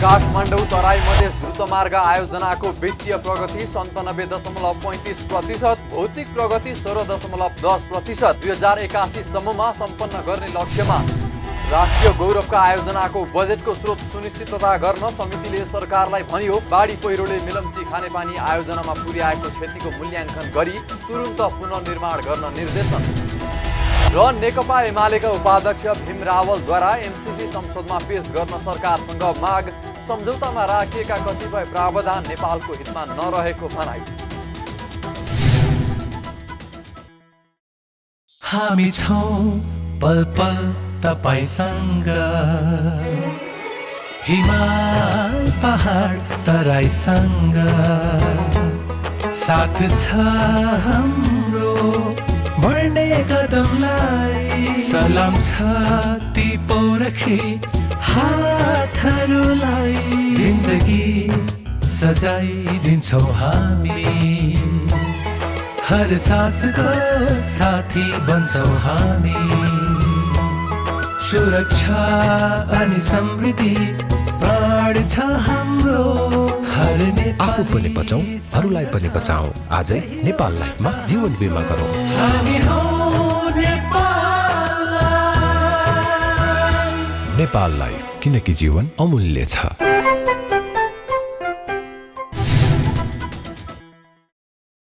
काठमाडौँ तराई मधेस द्रुतमार्ग आयोजनाको वित्तीय प्रगति 97.35%, भौतिक प्रगति 16.10%, 2081 सम्ममा सम्पन्न गर्ने लक्ष्यमा। राष्ट्रिय गौरवका आयोजनाको बजेटको स्रोत सुनिश्चितता गर्न समितिले सरकारलाई भन्यो। बाढी पहिरोले मेलम्ची खानेपानी आयोजनामा पुर्याएको क्षतिको मूल्याङ्कन गरी तुरुन्त पुनर्निर्माण गर्न निर्देशन। र नेकपा एमालेका उपाध्यक्ष भीम रावलद्वारा एमसिसी संसदमा पेश गर्न सरकारसँग माग। सम्झौतामा राखिएका कतिपय प्रावधान नेपालको हितमा नरहेको भनाइ। हामी छौं पल पल तपाईसँग, हिमाल पहाड तराईसँग, साथ छ हाम्रो बढ्ने कदमलाई। सलाम छ ती पोरखी हातहरूलाई, जिन्दगी सजाइदिन्छौँ हामी, हर सासको साथी बन्छौँ हामी। सुरक्षा अनि समृद्धि प्राण छ हाम्रो, हर आफू पनि बचौँ अरूलाई पनि बचाऊ। आजै नेपाल लाइफमा जीवन बिमा गरौँ। हामी हौ नेपाल लाइफ, किनकि जीवन अमूल्य छ।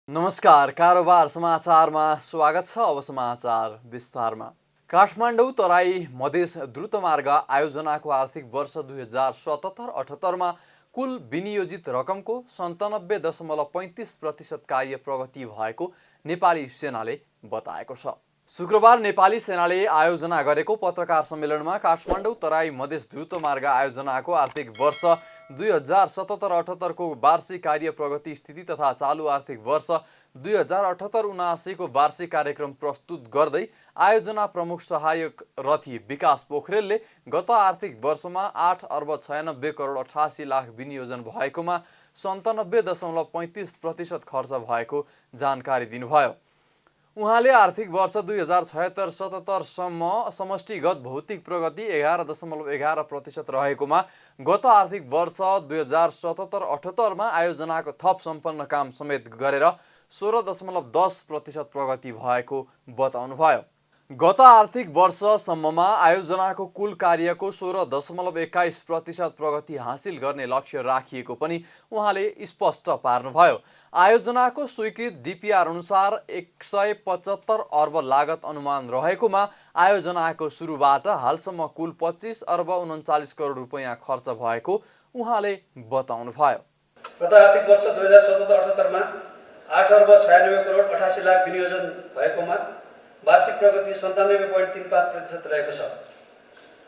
नमस्कार, कारोबार समाचारमा स्वागत छ। अब समाचार विस्तारमा। काठमाडौँ तराई मधेस द्रुतमार्ग आयोजनाको आर्थिक वर्ष 2077-78 कुल विनियोजित रकमको 97.35% कार्य प्रगति भएको नेपाली सेनाले बताएको छ। शुक्रबार नेपाली सेनाले आयोजना गरेको पत्रकार सम्मेलनमा काठमाडौँ तराई मधेस द्रुतमार्ग आयोजनाको आर्थिक वर्ष 2077-78 को वार्षिक कार्य प्रगति स्थिति तथा चालु आर्थिक वर्ष 2078-79 को वार्षिक कार्यक्रम प्रस्तुत गर्दै आयोजना प्रमुख सहायक रथी विकास पोखरेलले गत आर्थिक वर्षमा 8 अर्ब 96 करोड 88 लाख विनियोजन भएकोमा 97.35% खर्च भएको जानकारी दिनुभयो। उहाँले आर्थिक वर्ष 2076-77 सम्म समष्टिगत भौतिक प्रगति 11.11% रहेकोमा गत आर्थिक वर्ष 2077-78 मा आयोजनाको थप सम्पन्न काम समेत गरेर 16.10% प्रगति भएको बताउनुभयो। गत आर्थिक वर्षसम्ममा आयोजनाको कुल कार्यको 16.21% प्रगति हासिल गर्ने लक्ष्य राखिएको पनि उहाँले स्पष्ट पार्नुभयो। आयोजनाको स्वीकृत डिपिआर अनुसार 175 अर्ब लागत अनुमान रहेकोमा आयोजनाको सुरुबाट हालसम्म कुल 25 अर्ब 39 करोड रुपैयाँ खर्च भएको उहाँले बताउनुभयो। गत आर्थिक वर्ष 2077-78 मा 8 अर्ब 96 करोड 88 लाख विनियोजन भएकोमा वार्षिक प्रगति 97.35% रहेको छ।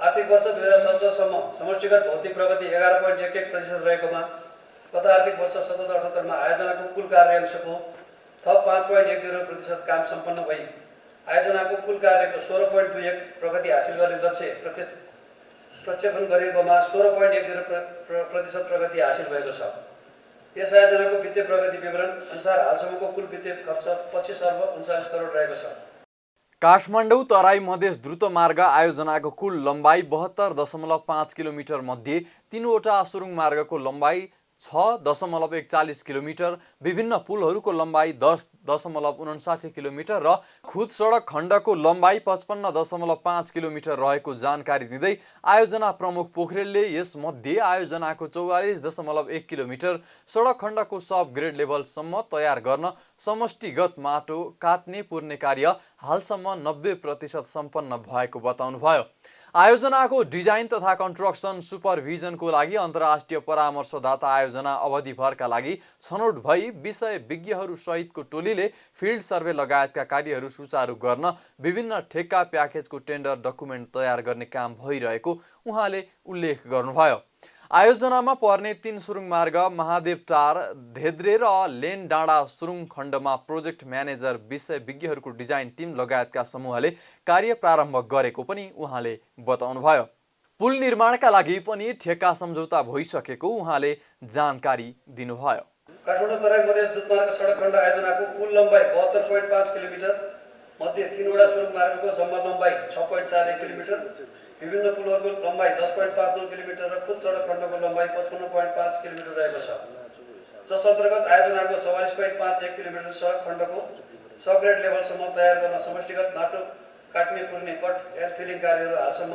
आर्थिक वर्ष 2017 सम्म समष्टिगत भौतिक प्रगति 11.11% रहेकोमा गत आर्थिक वर्ष 77-78 मा आयोजनाको कुल कार्यअंशको थप 5.10% काम सम्पन्न भई आयोजनाको कुल कार्यको 16.21 प्रगति हासिल गर्ने लक्ष्य प्रक्षेपण गरिएकोमा 16.10% प्रगति हासिल भएको छ। यस आयोजनाको वित्तीय प्रगति विवरण अनुसार हालसम्मको कुल वित्तीय खर्च 25 अर्ब 39 करोड रहेको छ। काठमाडौँ तराई मधेस द्रुतमार्ग आयोजनाको कुल लम्बाइ 72.5 किलोमिटर मध्ये 3वटा सुरुङ मार्गको लम्बाइ 6.41 किलोमिटर, विभिन्न पुलहरूको लम्बाइ 10.59 किलोमिटर र खुद सडक खण्डको लम्बाइ 55.5 किलोमिटर रहेको जानकारी दिँदै आयोजना प्रमुख पोखरेलले यसमध्ये आयोजनाको 44.1 किलोमिटर सडक खण्डको सब ग्रेड लेभलसम्म तयार गर्न समष्टिगत माटो काट्ने पुर्ने कार्य हालसम्म 90% सम्पन्न भएको बताउनुभयो। आयोजनाको डिजाइन तथा कन्स्ट्रक्सन सुपरभिजनको लागि अन्तर्राष्ट्रिय परामर्शदाता आयोजना अवधिभरका लागि छनौट भई विषय विज्ञहरू सहितको टोलीले फिल्ड सर्वे लगायतका कार्यहरू सुचारू गर्न विभिन्न ठेक्का प्याकेजको टेन्डर डकुमेन्ट तयार गर्ने काम भइरहेको उहाँले उल्लेख गर्नुभयो। आयोजनामा पर्ने 3 सुरुङ मार्ग महादेवटार, धेद्रे र लेन डाँडा सुरुङ खण्डमा प्रोजेक्ट म्यानेजर विषय विज्ञहरूको डिजाइन टिम लगायतका समूहले कार्य प्रारम्भ गरेको पनि उहाँले बताउनुभयो। पुल निर्माणका लागि पनि ठेक्का सम्झौता भइसकेको उहाँले जानकारी दिनुभयो। काठमाडौँ तराई मधेस द्रुतमार्ग सडक खण्ड आयोजनाको कुल लम्बाइ 72.5 किलोमिटर मध्ये 3वटा सुरुङ मार्गको जम्मा लम्बाइ 6.41 किलोमिटर, विभिन्न पुलहरूको लम्बाइ 10.59 किलोमिटर र खुद सडक खण्डको लम्बाइ 55.5 किलोमिटर रहेको छ, जस अन्तर्गत आयोजनाको 44.51 किलोमिटर सडक खण्डको सबग्रेड लेभलसम्म तयार गर्न समष्टिगत माटो काट्ने पुर्ने कट एयर फिलिङ कार्यहरू हालसम्म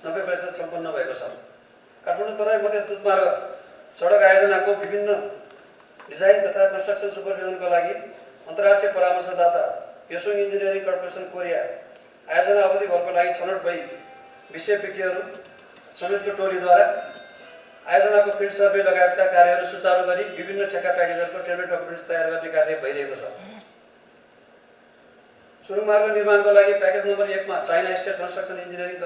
90% सम्पन्न भएको छ। काठमाडौँ तराई मधेस दूतमार्ग सडक आयोजनाको विभिन्न डिजाइन तथा कन्स्ट्रक्सन सुपरभिजनको लागि अन्तर्राष्ट्रिय परामर्शदाता योसुङ इन्जिनियरिङ कर्पोरेसन कोरिया आयोजना अवधिभरको लागि छनौट भई विशेषज्ञहरू समेतको टोलीद्वारा आयोजनाको फिल्ड सर्वे लगायतका कार्यहरू सुचारू गरी विभिन्न ठेक्का प्याकेजहरूको टेन्डर डकुमेन्ट्स तयार गर्ने कार्य भइरहेको छ। सुरुङ मार्ग निर्माणको लागि प्याकेज नम्बर 1 मा China state construction engineering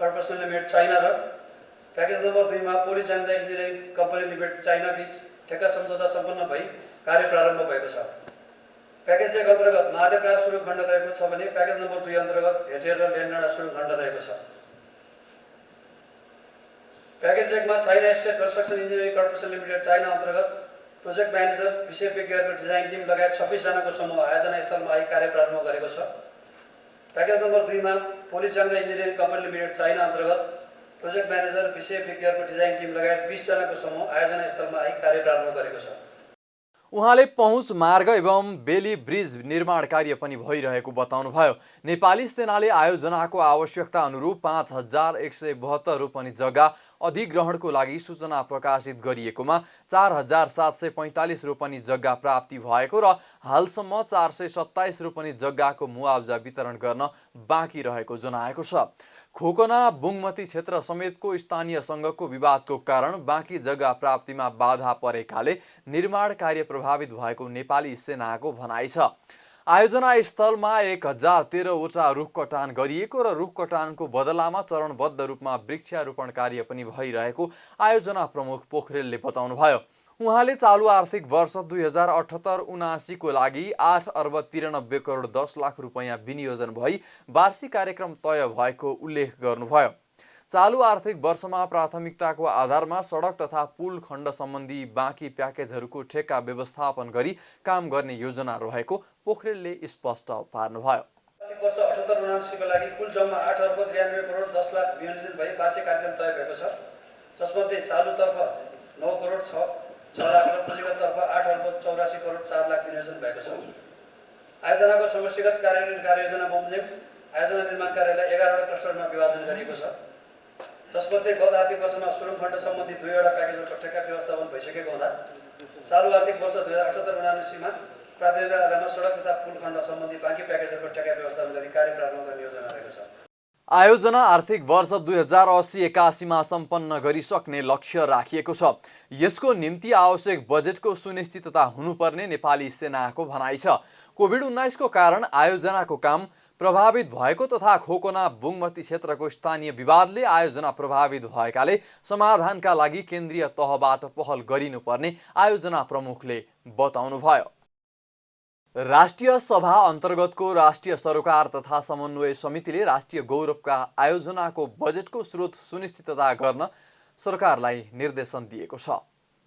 corporation limited China र प्याकेज नम्बर 2 मा पोली चाङ्जा इन्जिनियरिङ कम्पनी लिमिटेड चाइना बीच ठेक्का सम्झौता सम्पन्न भई कार्य प्रारम्भ भएको छ। प्याकेज 1 अन्तर्गत महादेवटार सुरुङ खण्ड रहेको छ भने प्याकेज नम्बर 2 अन्तर्गत हेटेर र लेनडाँडा सुरुङ खण्ड रहेको छ। प्याकेज 1 मा China state construction engineering corporation limited China अन्तर्गत प्रोजेक्ट म्यानेजर विशेषज्ञहरूको डिजाइन टिम लगायत 26 जनाको समूह आयोजना स्थलमा आई कार्य प्रारम्भ गरेको छ। प्याकेज नम्बर 2 मा पोली चाङ्जा इन्जिनियरिङ कम्पनी लिमिटेड चाइना अन्तर्गत प्रोजेक्ट म्यानेजर विशेषज्ञहरूको डिजाइन टिम लगायत 20 जनाको समूह आयोजना स्थलमा आई कार्य प्रारम्भ गरेको छ। उहाँले पहुँच मार्ग एवं बेली ब्रिज निर्माण कार्य पनि भइरहेको बताउनुभयो। नेपाली सेनाले आयोजनाको आवश्यकता अनुरूप 5172 रोपनी जग्गा अधिग्रहणको लागि सूचना प्रकाशित गरिएकोमा 4745 रोपनी जग्गा प्राप्ति भएको र हालसम्म 427 रोपनी जग्गाको मुआवजा वितरण गर्न बाँकी रहेको जनाएको छ। खोकना बुङमती क्षेत्र समेतको स्थानीय संघको विवादको कारण बाँकी जग्गा प्राप्तिमा बाधा परेकाले निर्माण कार्य प्रभावित भएको नेपाली सेनाको भनाइ छ। आयोजना स्थलमा 1013 वटा रुख कटान गरिएको र रुख कटानको बदलामा चरणबद्ध रूपमा वृक्षारोपण कार्य पनि भइरहेको आयोजना प्रमुख पोखरेलले बताउनुभयो। उहाँले चालु आर्थिक वर्ष 2078-79 को लागि 8 अर्ब 93 करोड 10 लाख रुपैयाँ विनियोजन भई वार्षिक कार्यक्रम तय भएको उल्लेख गर्नुभयो। चालु आर्थिक वर्षमा प्राथमिकताको आधारमा सडक तथा पुल खण्ड सम्बन्धी बाँकी प्याकेजहरूको ठेक्का व्यवस्थापन गरी काम गर्ने योजना रहेको पोखरेलले स्पष्ट पार्नुभयो। आर्थिक वर्ष 78-79 को लागि कुल जम्मा 8 अर्ब 93 करोड 10 लाख विनियोजन भई वार्षिक कार्यक्रम तय भएको छ, जसमध्ये चालुतर्फ 9 करोड 6 लाख र पुँजीगततर्फ 8 अर्ब 84 करोड 4 लाख विनियोजन भएको छ। आयोजनाको समष्टिगत कार्यान्वयन कार्ययोजना बमोजिम आयोजना निर्माण कार्यालय 11 वटा क्लस्टरमा विभाजन गरिएको छ, जसमध्ये गत आर्थिक वर्षमा सुरुङ खण्ड सम्बन्धी 2 वटा प्याकेजहरूको ठेक्का व्यवस्थापन भइसकेको हुँदा चालु आर्थिक वर्ष 2078-79 मा प्राथमिकता आधारमा सडक तथा पुल खण्ड सम्बन्धी बाँकी प्याकेजहरूको ठेक्का व्यवस्थापन गरी कार्य प्रारम्भ गर्ने योजना रहेको छ। आयोजना आर्थिक वर्ष 2080-81 मा सम्पन्न गरिसक्ने लक्ष्य राखिएको छ। यसको निम्ति आवश्यक बजेटको सुनिश्चितता हुनुपर्ने नेपाली सेनाको भनाइ छ। कोभिड-19 को कारण आयोजनाको काम प्रभावित भएको तथा खोकना बुङमती क्षेत्रको स्थानीय विवादले आयोजना प्रभावित भएकाले समाधानका लागि केन्द्रीय तहबाट पहल गरिनुपर्ने आयोजना प्रमुखले बताउनुभयो। राष्ट्रिय सभा अन्तर्गतको राष्ट्रिय सरोकार तथा समन्वय समितिले राष्ट्रिय गौरवका आयोजनाको बजेटको स्रोत सुनिश्चितता गर्न सरकारलाई निर्देशन दिएको छ।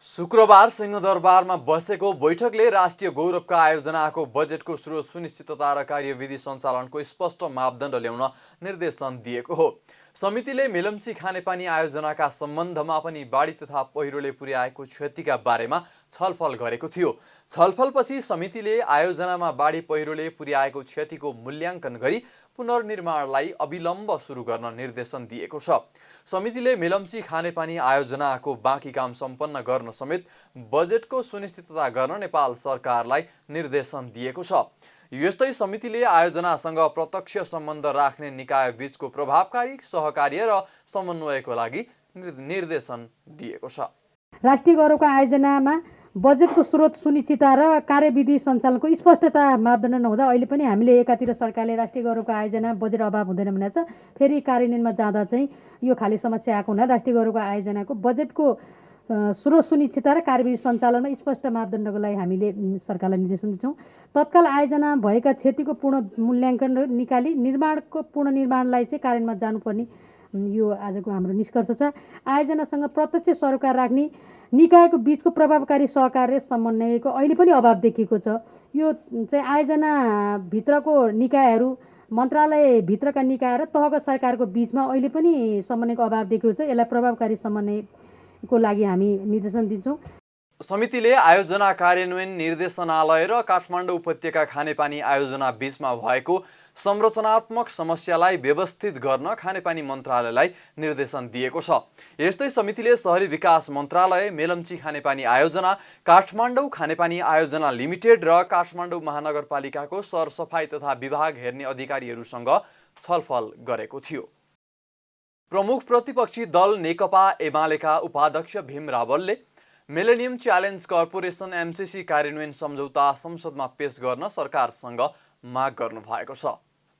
शुक्रबार सिंहदरबारमा बसेको बैठकले राष्ट्रिय गौरवका आयोजनाको बजेटको स्रोत सुनिश्चितता र कार्यविधि सञ्चालनको स्पष्ट मापदण्ड ल्याउन निर्देशन दिएको हो। समितिले मेलम्ची खानेपानी आयोजनाका सम्बन्धमा पनि बाढी तथा पहिरोले पुर्याएको क्षतिका बारेमा छलफल गरेको थियो। छलफलपछि समितिले आयोजनामा बाढी पहिरोले पुर्याएको क्षतिको मूल्याङ्कन गरी पुनर्निर्माणलाई अविलम्ब सुरु गर्न निर्देशन दिएको छ। समितिले मेलम्ची खानेपानी आयोजनाको बाँकी काम सम्पन्न गर्न समेत बजेटको सुनिश्चितता गर्न नेपाल सरकारलाई निर्देशन दिएको छ। यस्तै समितिले आयोजनासँग प्रत्यक्ष सम्बन्ध राख्ने निकाय बीचको प्रभावकारी सहकार्य र समन्वयको लागि निर्देशन दिएको छ। राष्ट्रिय गौरवका आयोजनामा बजेटको स्रोत सुनिश्चितता र कार्यविधि सञ्चालनको स्पष्टता मापदण्ड नहुँदा अहिले पनि हामीले एकातिर सरकारले राष्ट्रिय गौरवका आयोजना बजेट अभाव हुँदैन भनेको छ, फेरि कार्यान्वयनमा जाँदा चाहिँ यो खाली समस्या आएको हुनाले राष्ट्रिय गौरवका आयोजनाको बजेटको स्रोत सुनिश्चितता र कार्यविधि सञ्चालनमा स्पष्ट मापदण्डको लागि हामीले सरकारलाई निर्देशन दिन्छौँ। तत्काल आयोजना भएका क्षतिको पूर्ण मूल्याङ्कन निकाली निर्माणको पूर्ण निर्माणलाई चाहिँ कार्यान्वयनमा जानुपर्ने यो आजको हाम्रो निष्कर्ष छ। आयोजनासँग प्रत्यक्ष सरोकार राख्ने निकायको बीचको प्रभावकारी सहकार्य समन्वयको अहिले पनि अभाव देखिएको छ। यो चाहिँ आयोजनाभित्रको निकायहरू मन्त्रालयभित्रका निकाय र तहको सरकारको बिचमा अहिले पनि समन्वयको अभाव देखिएको छ। यसलाई प्रभावकारी समन्वयको लागि हामी निर्देशन दिन्छौँ। समितिले आयोजना कार्यान्वयन निर्देशनालय र काठमाडौँ उपत्यका खानेपानी आयोजना बीचमा भएको संरचनात्मक समस्यालाई व्यवस्थित गर्न खानेपानी मन्त्रालयलाई निर्देशन दिएको छ। यस्तै समितिले शहरी विकास मन्त्रालय, मेलम्ची खानेपानी आयोजना, काठमाडौँ खानेपानी आयोजना लिमिटेड र काठमाडौँ महानगरपालिकाको सरसफाई तथा विभाग हेर्ने अधिकारीहरूसँग छलफल गरेको थियो। प्रमुख प्रतिपक्षी दल नेकपा एमालेका उपाध्यक्ष भीम रावलले मिलेनियम च्यालेन्ज कर्पोरेसन एमसीसी कार्यान्वयन सम्झौता संसदमा पेश गर्न सरकारसँग माग गर्नु भएको छ।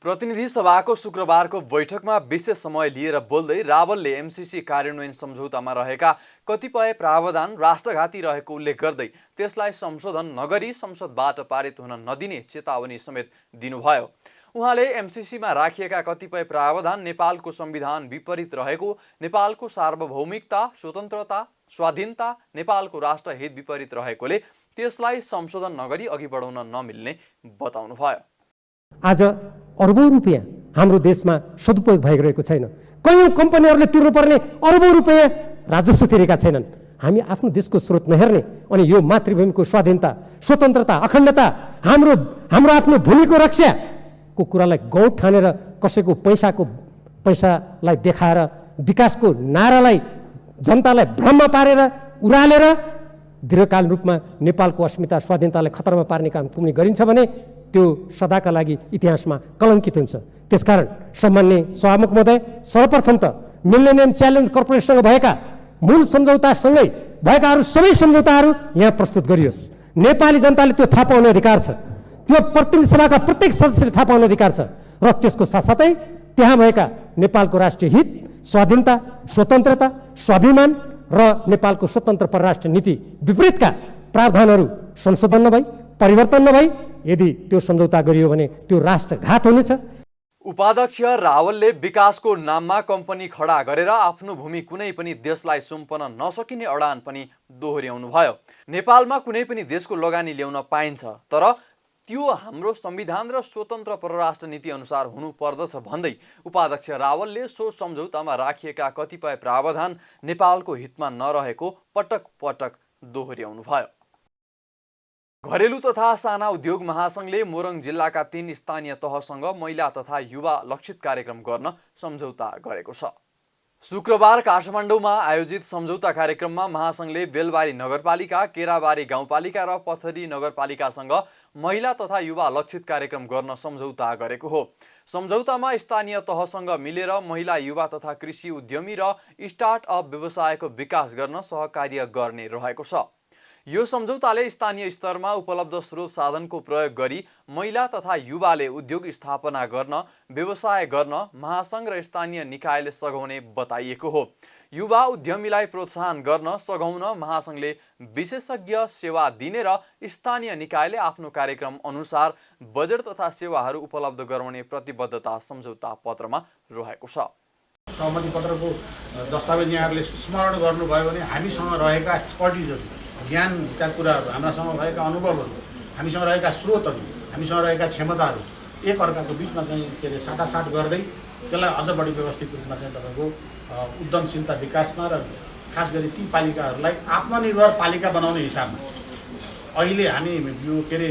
प्रतिनिधि सभाको शुक्रबारको बैठकमा विशेष समय लिएर बोल्दै रावलले एमसीसी कार्यान्वयन सम्झौतामा रहेका कतिपय प्रावधान राष्ट्रघाती रहेको उल्लेख गर्दै त्यसलाई संशोधन नगरी संसदबाट पारित हुन नदिने चेतावनी समेत दिनुभयो। उहाँले एमसीसीमा राखिएका कतिपय प्रावधान नेपालको संविधान विपरीत रहेको, नेपालको सार्वभौमिकता, स्वतन्त्रता, स्वाधीनता, नेपालको राष्ट्रहित विपरीत रहेकोले त्यसलाई संशोधन नगरी अघि बढाउन नमिल्ने बताउनुभयो। आज अरबौं रुपियाँ हाम्रो देशमा सदुपयोग भइरहेको छैन। कयौं कम्पनीहरूले तिर्नुपर्ने अरबौं रुपियाँ राजस्व तिरेका छैनन्। हामी आफ्नो देशको स्रोत नहेर्ने अनि यो मातृभूमिको स्वाधीनता, स्वतन्त्रता, अखण्डता, हाम्रो आफ्नो भूमिको रक्षाको कुरालाई गौठ ठानेर कसैको पैसालाई देखाएर विकासको नारालाई जनतालाई भ्रममा पारेर उरालेर दीर्घकालीन रूपमा नेपालको अस्मिता, स्वाधीनतालाई खतरामा पार्ने काम कुनै गरिन्छ भने त्यो सदाका लागि इतिहासमा कलङ्कित हुन्छ। त्यसकारण सम्मान्य सभामुख महोदय, सर्वप्रथम त मिलेनियम च्यालेन्ज कर्पोरेसनसँग भएका मूल सम्झौतासँगै भएका अरू सबै सम्झौताहरू यहाँ प्रस्तुत गरियोस्। नेपाली जनताले त्यो थाहा पाउने अधिकार छ, त्यो प्रतिनिधि सभाका प्रत्येक सदस्यले थाहा पाउने अधिकार छ र त्यसको साथसाथै त्यहाँ भएका नेपालको राष्ट्रिय हित, स्वाधीनता, स्वतन्त्रता, स्वाभिमान र नेपालको स्वतन्त्र परराष्ट्र नीति विपरीतका प्रावधानहरू संशोधन नभई, परिवर्तन नभई यदि त्यो सम्झौता गरियो भने त्यो राष्ट्रघात हुनेछ। उपाध्यक्ष रावलले विकासको नाममा कम्पनी खडा गरेर आफ्नो भूमि कुनै पनि देशलाई सुम्पन नसकिने अडान पनि दोहोर्याउनुभयो। नेपालमा कुनै पनि देशको लगानी ल्याउन पाइन्छ, तर त्यो हाम्रो संविधान र स्वतन्त्र परराष्ट्र नीति अनुसार हुनु पर्दछ भन्दै उपाध्यक्ष रावलले सो सम्झौतामा राखिएका कतिपय प्रावधान नेपालको हितमा नरहेको पटक पटक दोहोर्याउनुभयो। घरेलु तथा साना उद्योग महासंघले मोरङ जिल्लाका 3 स्थानीय तहसँग महिला तथा युवा लक्षित कार्यक्रम गर्न सम्झौता गरेको छ। शुक्रबार काठमाडौँमा आयोजित सम्झौता कार्यक्रममा महासंघले बेलबारी नगरपालिका, केराबारी गाउँपालिका र पथरी नगरपालिकासँग महिला तथा युवा लक्षित कार्यक्रम गर्न सम्झौता गरेको हो। सम्झौतामा स्थानीय तहसँग मिलेर महिला, युवा तथा कृषि उद्यमी र स्टार्टअप व्यवसायको विकास गर्न सहकार्य गर्ने रहेको छ। यो सम्झौताले स्थानीय स्तरमा उपलब्ध स्रोत साधनको प्रयोग गरी महिला तथा युवाले उद्योग स्थापना गर्न, व्यवसाय गर्न महासंघ र स्थानीय निकायले सघाउने बताइएको हो। युवा उद्यमीलाई प्रोत्साहन गर्न सघाउन महासंघले विशेषज्ञ सेवा दिने र स्थानीय निकायले आफ्नो कार्यक्रम अनुसार बजेट तथा सेवाहरू उपलब्ध गराउने प्रतिबद्धता सम्झौता पत्रमा रहेको छ। सहमति पत्रको दस्तावेज यहाँहरूले स्मरण गर्नुभयो भने हामीसँग रहेका एक्सपर्टिजहरू, ज्ञानका कुराहरू, हाम्रासँग रहेका अनुभवहरू, हामीसँग रहेका स्रोतहरू, हामीसँग रहेका क्षमताहरू एकअर्काको बिचमा चाहिँ के अरे साटासाट गर्दै त्यसलाई अझ बढी व्यवस्थित रूपमा चाहिँ तपाईँको उद्यमशीलता विकासमा र खास गरी ती पालिकाहरूलाई आत्मनिर्भर पालिका बनाउने हिसाबमा अहिले हामी यो के अरे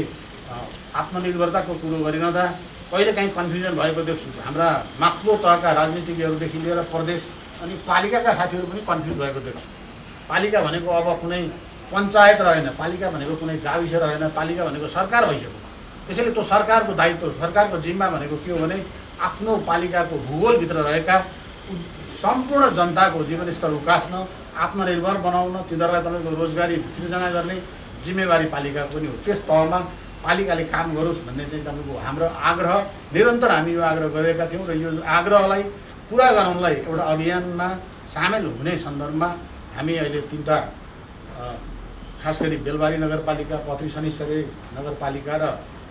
आत्मनिर्भरताको कुरो गरिरहँदा कहिलेकाहीँ कन्फ्युजन भएको देख्छु। हाम्रा माथिल्लो तहका राजनीतिज्ञहरूदेखि लिएर प्रदेश अनि पालिकाका साथीहरू पनि कन्फ्युज भएको देख्छु। पालिका भनेको अब कुनै पञ्चायत रहेन, पालिका भनेको कुनै गाविस रहेन, पालिका भनेको सरकार भइसक्यो। त्यसैले त्यो सरकारको दायित्व, सरकारको जिम्मा भनेको के हो भने आफ्नो पालिकाको भूगोलभित्र रहेका सम्पूर्ण जनताको जीवनस्तर उकास्न, आत्मनिर्भर बनाउन, तिनीहरूलाई तपाईँको रोजगारी सृजना गर्ने जिम्मेवारी पालिकाको पनि हो। त्यस तहमा पालिकाले काम गरोस् भन्ने चाहिँ तपाईँको हाम्रो आग्रह, निरन्तर हामी यो आग्रह गरेका थियौँ र यो आग्रहलाई पुरा गराउनलाई एउटा अभियानमा सामेल हुने सन्दर्भमा हामी अहिले 3टा खास गरी बेलबारी नगरपालिका, पथरी शनिश्चरी नगरपालिका र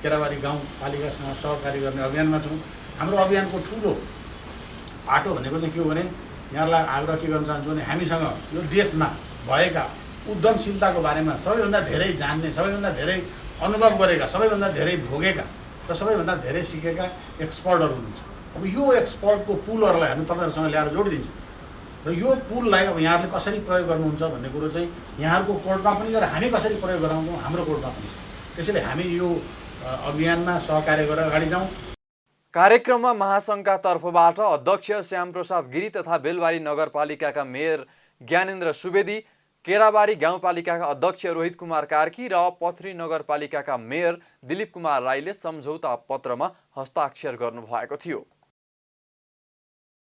केराबारी गाउँपालिकासँग सहकारी गर्ने अभियानमा छौँ। हाम्रो अभियानको ठुलो पाटो भनेको चाहिँ के हो भने यहाँलाई आग्रह के गर्न चाहन्छु भने हामीसँग यो देशमा भएका उद्यमशीलताको बारेमा सबैभन्दा धेरै जान्ने, सबैभन्दा धेरै अनुभव गरेका, सबैभन्दा धेरै भोगेका र सबैभन्दा धेरै सिकेका एक्सपर्टहरू हुनुहुन्छ। अब यो एक्सपर्टको पुलहरूलाई हामी तपाईँहरूसँग ल्याएर जोडिदिन्छौँ र यो पुललाई अब यहाँहरूले कसरी प्रयोग गर्नुहुन्छ भन्ने कुरो चाहिँ यहाँहरूको कोर्टमा पनि र हामी कसरी प्रयोग गराउँछौँ हाम्रो कोर्टमा पनि छ। त्यसैले हामी यो अभियानमा सहकार्य गरेर अगाडि जाउँ। कार्यक्रममा महासङ्घका तर्फबाट अध्यक्ष श्यामप्रसाद गिरी तथा बेलबारी नगरपालिकाका मेयर ज्ञानेन्द्र सुवेदी, केराबारी गाउँपालिकाका अध्यक्ष रोहित कुमार कार्की र पथरी नगरपालिकाका मेयर दिलीप कुमार राईले सम्झौता पत्रमा हस्ताक्षर गर्नुभएको थियो।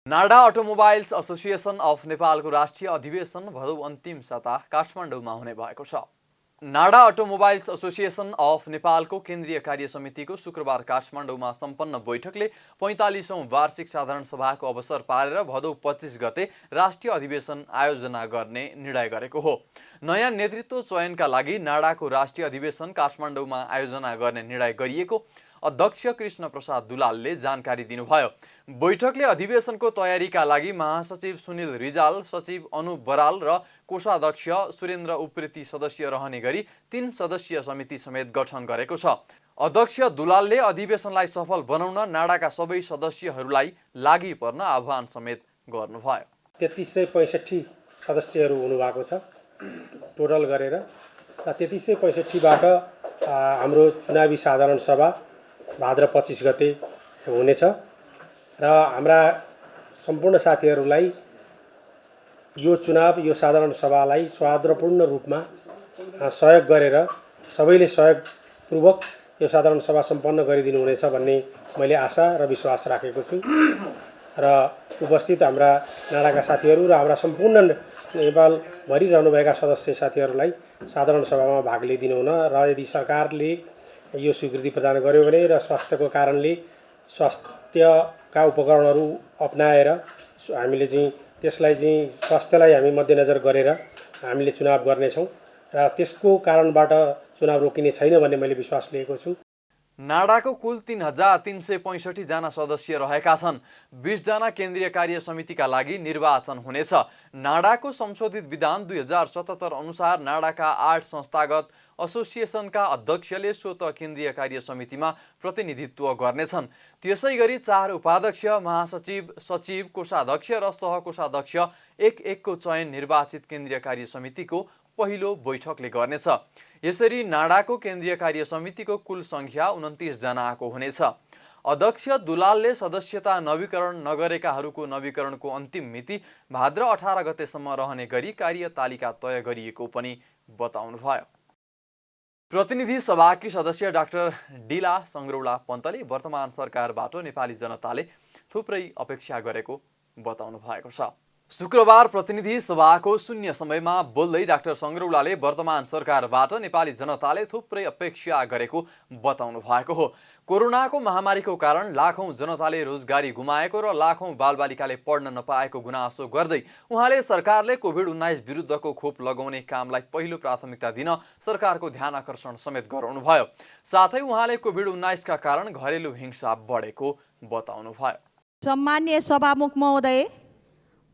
नाडा अटोमोबाइल्स एसोसिएसन अफ नेपालको राष्ट्रिय अधिवेशन भदौ अन्तिम साता काठमाडौँमा हुने भएको छ। नाडा अटोमोबाइल्स एसोसिएसन अफ नेपालको केन्द्रीय कार्य समितिको शुक्रबार काठमाडौँमा सम्पन्न बैठकले 45औं वार्षिक साधारण सभाको अवसर पारेर भदौ 25 गते राष्ट्रिय अधिवेशन आयोजना गर्ने निर्णय गरेको हो। नयाँ नेतृत्व चयनका लागि नाडाको राष्ट्रिय अधिवेशन काठमाडौँमा आयोजना गर्ने निर्णय गरिएको अध्यक्ष कृष्ण प्रसाद दुलालले जानकारी दिनुभयो। बैठकले अधिवेशनको तयारीका लागि महासचिव सुनिल रिजाल, सचिव अनुप बराल र कोषाध्यक्ष सुरेन्द्र उप्रेती सदस्य रहने गरी 3 सदस्यीय समिति समेत गठन गरेको छ। अध्यक्ष दुलालले अधिवेशनलाई सफल बनाउन नाडाका सबै सदस्यहरूलाई लागि पर्न आह्वान समेत गर्नुभयो। 3365 सदस्यहरू हुनुभएको छ टोटल गरेर र 3365बाट हाम्रो चुनावी साधारण सभा भाद्र 25 गते हुनेछ र हाम्रा सम्पूर्ण साथीहरूलाई यो चुनाव यो साधारण सभालाई सौहार्दपूर्ण रूपमा सहयोग गरेर सबैले सहयोगपूर्वक यो साधारण सभा सम्पन्न गरिदिनु हुनेछ भन्ने मैले आशा र विश्वास राखेको छु र उपस्थित हाम्रा नाडाका साथीहरू र हाम्रा सम्पूर्ण नेपालभरि रहनुभएका सदस्य साथीहरूलाई साधारण सभामा भाग लिइदिनु हुन र यदि सरकारले यो स्वीकृति प्रदान गर्यो भने र स्वास्थ्यको कारणले स्वास्थ्यका उपकरणहरू अपनाएर हामीले चाहिँ त्यसलाई चाहिँ स्वास्थ्यलाई हामी मध्यनजर गरेर हामीले चुनाव गर्नेछौँ र त्यसको कारणबाट चुनाव रोकिने छैन भन्ने मैले विश्वास लिएको छु। नाडाको कुल 3365 जना सदस्य रहेका छन्। 20 जना केन्द्रीय कार्य समितिका लागि निर्वाचन हुनेछ। नाडाको संशोधित विधान 2077 अनुसार नाडाका 8 संस्थागत एसोसिएसनका अध्यक्षले स्वतः केन्द्रीय कार्य समितिमा प्रतिनिधित्व गर्नेछन्। त्यसैगरी 4 उपाध्यक्ष, महासचिव, सचिव, कोषाध्यक्ष र सहकोषाध्यक्ष एक-एकको चयन निर्वाचित केन्द्रीय कार्य समितिको पहिलो बैठकले गर्नेछ। यसरी नाडाको केन्द्रीय कार्य समितिको कुल संख्या 29 जनाको हुनेछ। अध्यक्ष दुलालले सदस्यता नवीकरण नगरेकाहरूको नवीकरणको अन्तिम मिति भाद्र 18 गतेसम्म रहने गरी कार्यतालिका तय गरिएको पनि बताउनुभयो। प्रतिनिधि सभाकी सदस्य डाक्टर डिला सङ्ग्रौला पन्तले वर्तमान सरकारबाट नेपाली जनताले थुप्रै अपेक्षा गरेको बताउनु भएको छ। शुक्रबार प्रतिनिधि सभाको शून्य समयमा बोल्दै डाक्टर सङ्ग्रौलाले वर्तमान सरकारबाट नेपाली जनताले थुप्रै अपेक्षा गरेको बताउनु भएको हो। कोरोनाको महामारीको कारण लाखौं जनताले रोजगारी गुमाएको र लाखौं बालबालिकाले पढ्न नपाएको गुनासो गर्दै उहाँले सरकारले कोभिड-19 विरुद्धको खोप लगाउने कामलाई पहिलो प्राथमिकता दिन सरकारको ध्यान आकर्षण समेत गराउनुभयो। साथै उहाँले कोभिड-19 का कारण घरेलु हिंसा बढेको बताउनुभयो। सम्माननीय सभामुख महोदय,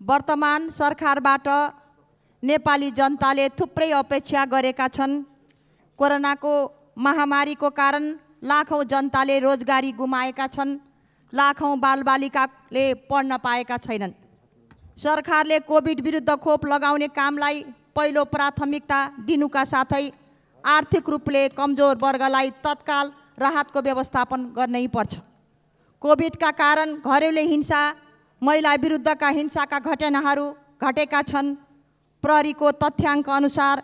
वर्तमान सरकारबाट नेपाली जनताले थुप्रै अपेक्षा गरेका छन्। कोरोनाको महामारीको कारण लाखौं जनताले रोजगारी गुमाएका छन्, लाखौं बालबालिकाले पढ्न पाएका छैनन्। सरकारले कोभिड विरुद्ध खोप लगाउने कामलाई पहिलो प्राथमिकता दिनुका साथै आर्थिक रूपले कमजोर वर्गलाई तत्काल राहतको व्यवस्थापन गर्नै पर्छ। कोभिडका कारण घरेलु हिंसा, महिला विरुद्धका हिंसाका घटनाहरू घटेका छन्। प्रहरीको तथ्याङ्क अनुसार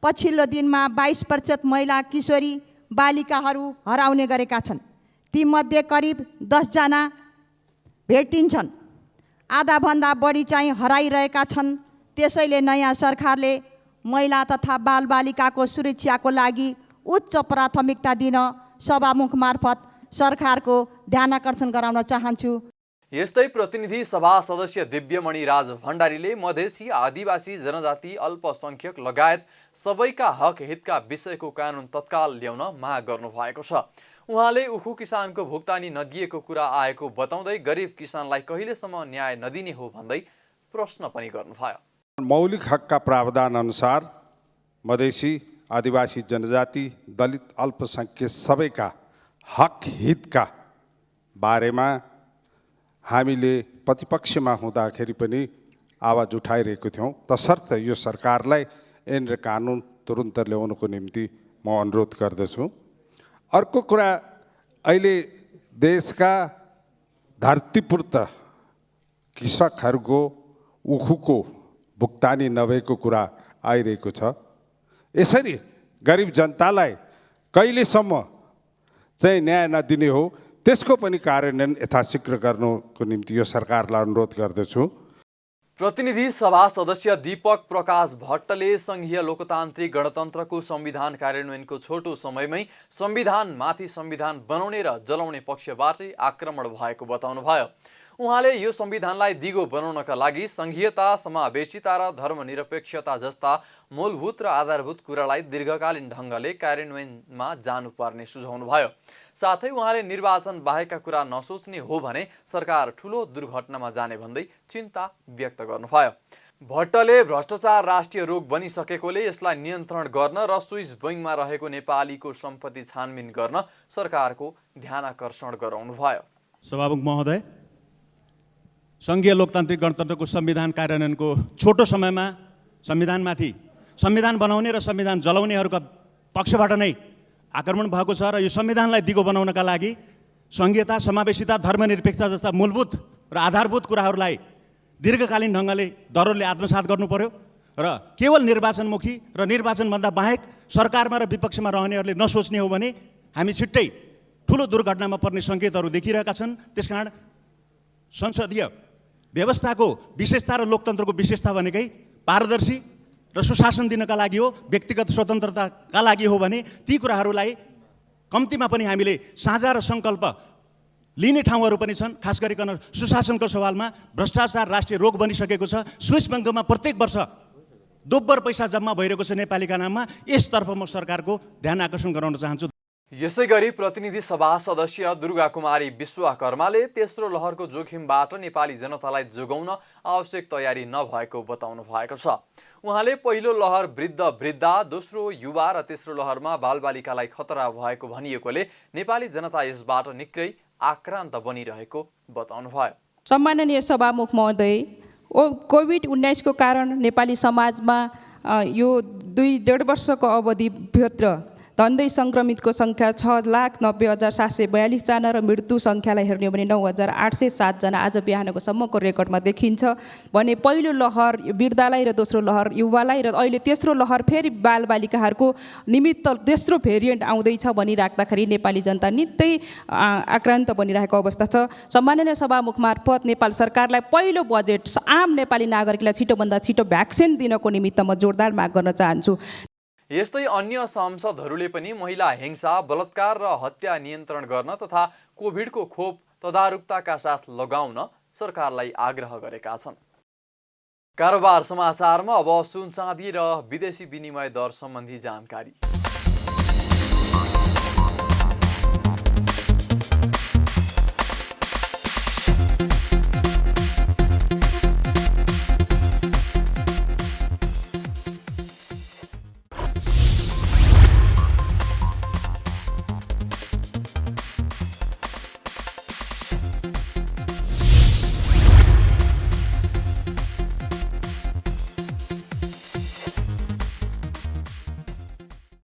पछिल्लो दिनमा 22% महिला किशोरी बालिकाहरू हराउने गरेका छन्। तीमध्ये करिब 10 जना भेटिन्छन्। आधाभन्दा बढी चाहिँ हराइरहेका छन्। त्यसैले नयाँ सरकारले महिला तथा बालबालिकाको सुरक्षाको लागि उच्च प्राथमिकता दिन सभामुख मार्फत सरकारको ध्यानाकर्षण गराउन चाहन्छु। यस्तै प्रतिनिधि सभा सदस्य दिव्यमणि राज भण्डारीले मधेसी, आदिवासी, जनजाति, अल्पसंख्यक लगायत सबैका हक हितका विषयको कानुन तत्काल ल्याउन माग गर्नुभएको छ। उहाँले उखु किसानको भुक्तानी नदिएको कुरा आएको बताउँदै गरिब किसानलाई कहिलेसम्म न्याय नदिने हो भन्दै प्रश्न पनि गर्नुभयो। मौलिक हकका प्रावधान अनुसार मधेसी, आदिवासी, जनजाति, दलित, अल्पसंख्यक सबैका हक हितका बारेमा हामीले प्रतिपक्षमा हुँदाखेरि पनि आवाज उठाइरहेको थियौँ। तसर्थ यो सरकारलाई ऐन र कानुन तुरुन्त ल्याउनको निम्ति म अनुरोध गर्दछु। अर्को कुरा, अहिले देशका धरतीपूर्त कृषकहरूको उखुको भुक्तानी नभएको कुरा आइरहेको छ। यसरी गरिब जनतालाई कहिलेसम्म चाहिँ न्याय नदिने हो, त्यसको पनि कार्यान्वयन यथाशीघ्र गर्नुको निम्ति यो सरकारलाई अनुरोध गर्दछु। प्रतिनिधि सभा सदस्य दीपक प्रकाश भट्टले संघीय लोकतान्त्रिक गणतन्त्रको संविधान कार्यान्वयनको छोटो समयमै संविधानमाथि संविधान बनाउने र जलाउने पक्षबाटै आक्रमण भएको बताउनुभयो। उहाँले यो संविधानलाई दिगो बनाउनका लागि संघीयता, समावेशिता र धर्मनिरपेक्षता जस्ता मूलभूत र आधारभूत कुरालाई दीर्घकालीन ढङ्गले कार्यान्वयनमा जानुपर्ने सुझाउनुभयो। साथै उहाँले निर्वाचन बाहेकका कुरा नसोच्ने हो भने सरकार ठूलो दुर्घटनामा जाने भन्दै चिन्ता व्यक्त गर्नुभयो। भट्टले भ्रष्टाचार राष्ट्रिय रोग बनिसकेकोले यसलाई नियन्त्रण गर्न र स्विस बैंकमा रहेको नेपालीको सम्पत्ति छानबिन गर्न सरकारको ध्यानाकर्षण गराउनुभयो। सभामुख महोदय, संघीय लोकतान्त्रिक गणतन्त्रको संविधान कार्यान्वयनको छोटो समयमा संविधान बनाउने र संविधान जलाउनेहरूका पक्षबाट नै आक्रमण भएको छ र यो संविधानलाई दिगो बनाउनका लागि संघीयता, समावेशिता, धर्मनिरपेक्षता जस्ता मूलभूत र आधारभूत कुराहरूलाई दीर्घकालीन ढङ्गले दरोडले आत्मसात गर्नु पर्यो र केवल निर्वाचनमुखी र निर्वाचनभन्दा बाहेक सरकारमा र विपक्षमा रहनेहरूले नसोच्ने हो भने हामी छिट्टै ठुलो दुर्घटनामा पर्ने सङ्केतहरू देखिरहेका छन्। त्यसकारण संसदीय व्यवस्थाको विशेषता र लोकतन्त्रको विशेषता भनेकै पारदर्शी र सुशासन दिनका लागि हो, व्यक्तिगत स्वतन्त्रताका लागि हो भने ती कुराहरूलाई कम्तीमा पनि हामीले साझा र सङ्कल्प लिने ठाउँहरू पनि छन्। खास गरिकन सुशासनको सवालमा भ्रष्टाचार राष्ट्रिय रोग बनिसकेको छ। स्विस बैंकमा प्रत्येक वर्ष दोब्बर पैसा जम्मा भइरहेको छ नेपालीका नाममा। यसतर्फ म सरकारको ध्यान आकर्षण गराउन चाहन्छु। यसैगरी प्रतिनिधि सभा सदस्य दुर्गा कुमारी विश्वकर्माले तेस्रो लहरको जोखिमबाट नेपाली जनतालाई जोगाउन आवश्यक तयारी नभएको बताउनु भएको छ। उहाँले पहिलो लहर वृद्ध, दोस्रो युवा र तेस्रो लहरमा बालबालिकालाई खतरा भएको भनिएकोले नेपाली जनता यसबाट निकै आक्रान्त बनिरहेको बताउनुभयो। सम्माननीय सभामुख महोदय, कोभिड-19 को कारण नेपाली समाजमा यो 2.5 वर्षको अवधिभित्र धन्दै सङ्क्रमितको सङ्ख्या 6,90,742 जना र मृत्यु सङ्ख्यालाई हेर्ने हो भने 9,807 जना आज बिहानको सम्मको रेकर्डमा देखिन्छ भने पहिलो लहर वृद्धलाई र दोस्रो लहर युवालाई र अहिले तेस्रो लहर फेरि बालबालिकाहरूको निमित्त तेस्रो भेरिएन्ट आउँदैछ भनिराख्दाखेरि नेपाली जनता निकै आक्रान्त बनिरहेको अवस्था छ। सम्माननीय सभामुख मार्फत नेपाल सरकारलाई पहिलो बजेट आम नेपाली नागरिकलाई छिटोभन्दा छिटो भ्याक्सिन दिनको निमित्त म जोरदार माग गर्न चाहन्छु। यस्तै अन्य सांसदहरूले पनि महिला हिंसा, बलात्कार र हत्या नियन्त्रण गर्न तथा कोभिडको खोप तदारुकताका साथ लगाउन सरकारलाई आग्रह गरेका छन्। कारोबार समाचारमा अब सुन चाँदी र विदेशी विनिमय दर सम्बन्धी जानकारी।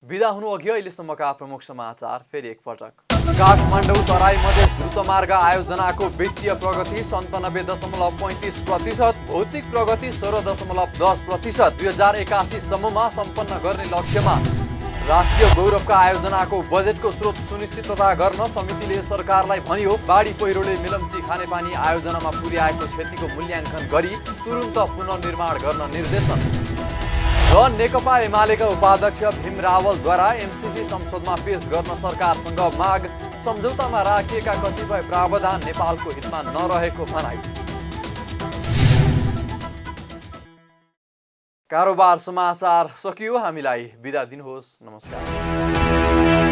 बिदा हुनु अघि अहिलेसम्मका प्रमुख समाचार फेरि एकपटक। काठमाडौँ तराई मधेस द्रुतमार्ग आयोजनाको वित्तीय प्रगति 97.35%, भौतिक प्रगति 16.10%, 2081 सम्ममा सम्पन्न गर्ने लक्ष्यमा। राष्ट्रिय गौरवका आयोजनाको बजेटको स्रोत सुनिश्चितता गर्न समितिले सरकारलाई भन्यो। बाढी पहिरोले मिलम्ची खानेपानी आयोजनामा पुर्याएको क्षतिको मूल्याङ्कन गरी तुरुन्त पुनर्निर्माण गर्न निर्देशन। र नेकपा एमालेका उपाध्यक्ष भीम रावलद्वारा एमसिसी संसदमा पेश गर्न सरकारसँग माग। सम्झौतामा राखिएका कतिपय प्रावधान नेपालको हितमा नरहेको भनाइ। कारोबार समाचार सकियो। हामीलाई बिदा दिनुहोस्। नमस्कार।